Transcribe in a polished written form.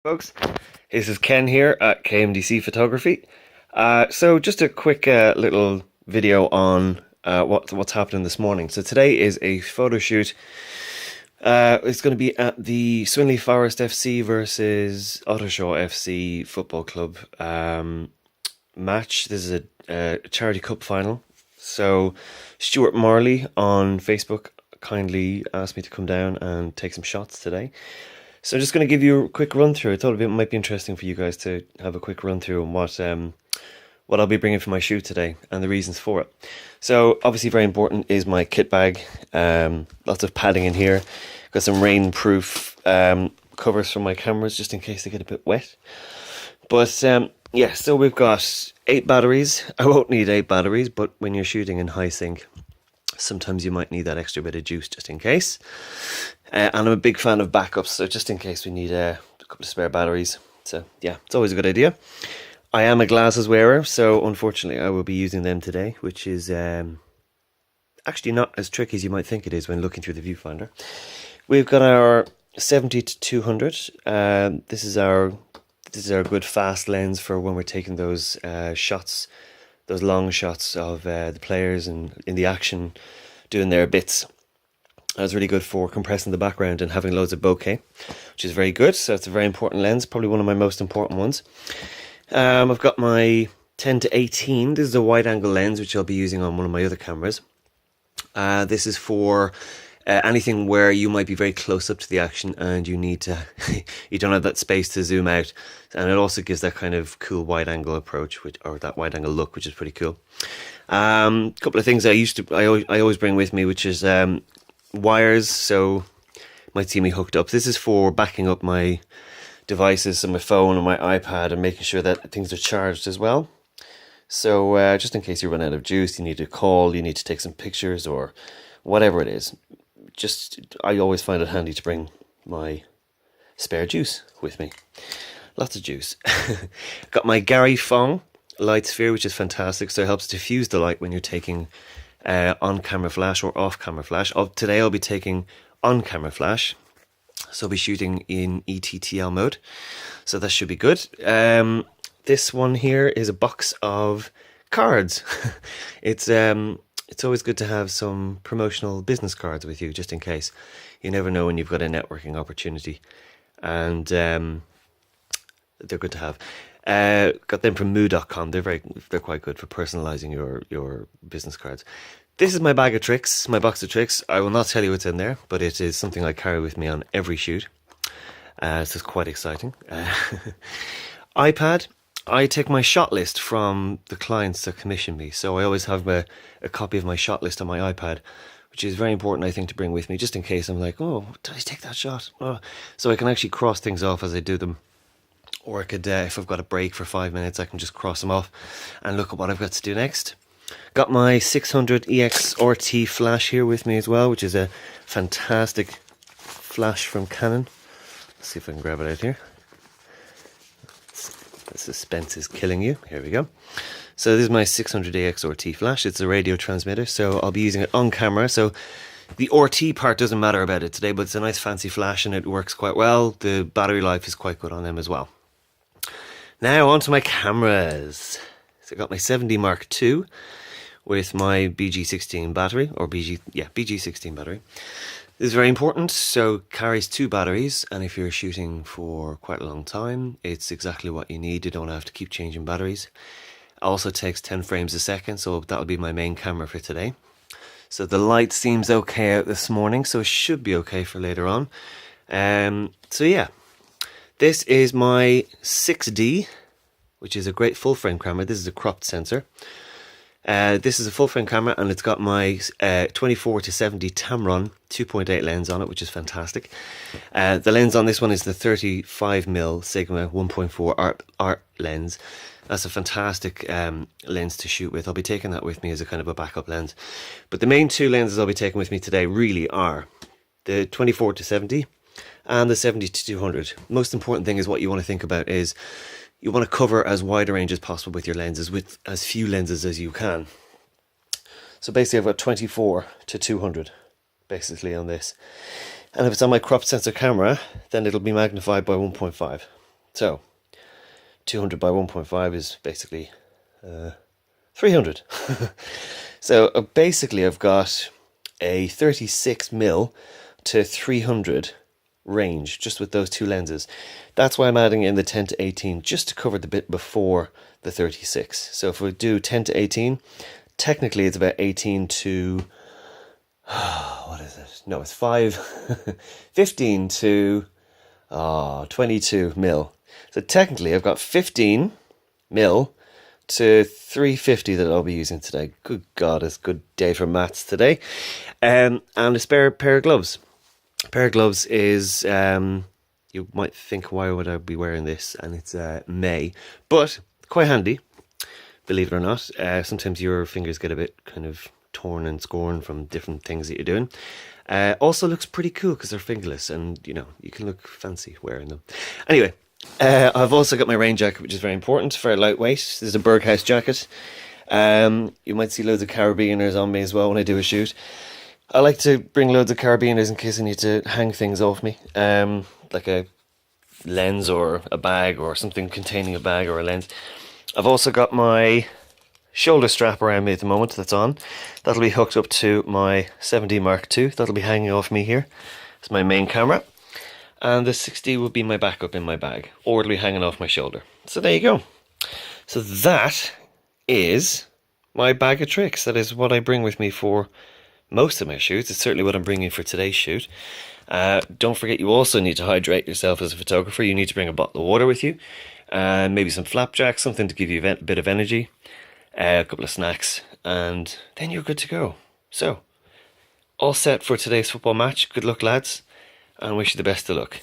Folks, this is Ken here at KMDC Photography. So just a quick little video on what's happening this morning. So today is a photo shoot. It's going to be at the Swinley Forest FC versus Ottershaw FC Football Club match. This is a charity cup final. So Stuart Marley on Facebook kindly asked me to come down and take some shots today. So I'm just going to give you a quick run through. I thought it might be interesting for you guys to have a quick run through on what I'll be bringing for my shoot today and the reasons for it. So obviously very important is my kit bag. Lots of padding in here. Got some rainproof covers for my cameras just in case they get a bit wet. But yeah, so we've got 8 batteries. I won't need 8 batteries, but when you're shooting in high sync, sometimes you might need that extra bit of juice just in case. And I'm a big fan of backups, so just in case we need a couple of spare batteries. So yeah, it's always a good idea. I am a glasses wearer, so unfortunately I will be using them today, which is actually not as tricky as you might think it is when looking through the viewfinder. We've got our 70 to 200. This is our good fast lens for when we're taking those shots, those long shots of the players and in the action doing their bits. That's really good for compressing the background and having loads of bokeh, which is very good. So it's a very important lens, probably one of my most important ones. I've got my 10 to 18. This is a wide angle lens, which I'll be using on one of my other cameras. This is for anything where you might be very close up to the action and you need to, you don't have that space to zoom out. And it also gives that kind of cool wide angle approach, or that wide angle look, which is pretty cool. A couple of things I always bring with me, which is wires, so you might see me hooked up. This is for backing up my devices, so my phone and my iPad, and making sure that things are charged as well. So just in case you run out of juice, you need to call, you need to take some pictures or whatever it is. I always find it handy to bring my spare juice with me. Lots of juice. Got my Gary Fong light sphere, which is fantastic, so it helps diffuse the light when you're taking on-camera flash or off-camera flash. Today I'll be taking on-camera flash, so I'll be shooting in ETTL mode, so that should be good. This one here is a box of cards. It's always good to have some promotional business cards with you, just in case. You never know when you've got a networking opportunity, and they're good to have. Got them from moo.com. They're quite good for personalizing your business cards. This is my bag of tricks, my box of tricks. I will not tell you what's in there, but it is something I carry with me on every shoot. So it's quite exciting. iPad. I take my shot list from the clients that commission me, so I always have a copy of my shot list on my iPad, which is very important, I think, to bring with me, just in case I'm like, oh, did I take that shot? Oh. So I can actually cross things off as I do them. Or I could, if I've got a break for 5 minutes, I can just cross them off and look at what I've got to do next. Got my 600 EX RT flash here with me as well, which is a fantastic flash from Canon. Let's see if I can grab it out here. The suspense is killing you. Here we go. So this is my 600 EX RT flash. It's a radio transmitter, so I'll be using it on camera. So the RT part doesn't matter about it today, but it's a nice fancy flash and it works quite well. The battery life is quite good on them as well. Now onto my cameras. So I got my 7D Mark II with my BG16 battery, or BG16 battery. This is very important, so carries 2 batteries, and if you're shooting for quite a long time, it's exactly what you need. You don't have to keep changing batteries. Also takes 10 frames a second, so that'll be my main camera for today. So the light seems okay out this morning, so it should be okay for later on. So yeah, this is my 6D, which is a great full frame camera. This is a cropped sensor. This is a full frame camera, and it's got my 24 to 70 Tamron 2.8 lens on it, which is fantastic. The lens on this one is the 35mm Sigma 1.4 art lens. That's a fantastic lens to shoot with. I'll be taking that with me as a kind of a backup lens. But the main 2 lenses I'll be taking with me today really are the 24 to 70 and the 70 to 200. Most important thing is what you want to think about is you want to cover as wide a range as possible with your lenses, with as few lenses as you can. So basically I've got 24 to 200 basically on this. And if it's on my crop sensor camera, then it'll be magnified by 1.5. So 200 by 1.5 is basically 300. So basically I've got a 36mm to 300 range just with those two lenses. That's why I'm adding in the 10 to 18 just to cover the bit before the 36. So if we do 10 to 18, technically it's about 18 to what is it? No, it's 15 to 22 mil. So technically I've got 15 mil to 350 that I'll be using today. Good God, it's a good day for maths today. And a spare pair of gloves. A pair of gloves is, you might think, why would I be wearing this? And it's May, but quite handy, believe it or not. Sometimes your fingers get a bit kind of torn and scorn from different things that you're doing. Also looks pretty cool because they're fingerless, and you know, you can look fancy wearing them. Anyway, I've also got my rain jacket, which is very important, very lightweight. This is a Berghaus jacket. You might see loads of carabiners on me as well when I do a shoot. I like to bring loads of carabiners in case I need to hang things off me, like a lens or a bag or something containing a bag or a lens. I've also got my shoulder strap around me at the moment that's on. That'll be hooked up to my 7D Mark II. That'll be hanging off me here. It's my main camera. And the 6D will be my backup in my bag, or it'll be hanging off my shoulder. So there you go. So that is my bag of tricks. That is what I bring with me for most of my shoots. It's certainly what I'm bringing for today's shoot. Don't forget, you also need to hydrate yourself as a photographer. You need to bring a bottle of water with you, and maybe some flapjacks, something to give you a bit of energy, a couple of snacks, and then you're good to go. So, all set for today's football match. Good luck, lads, and wish you the best of luck.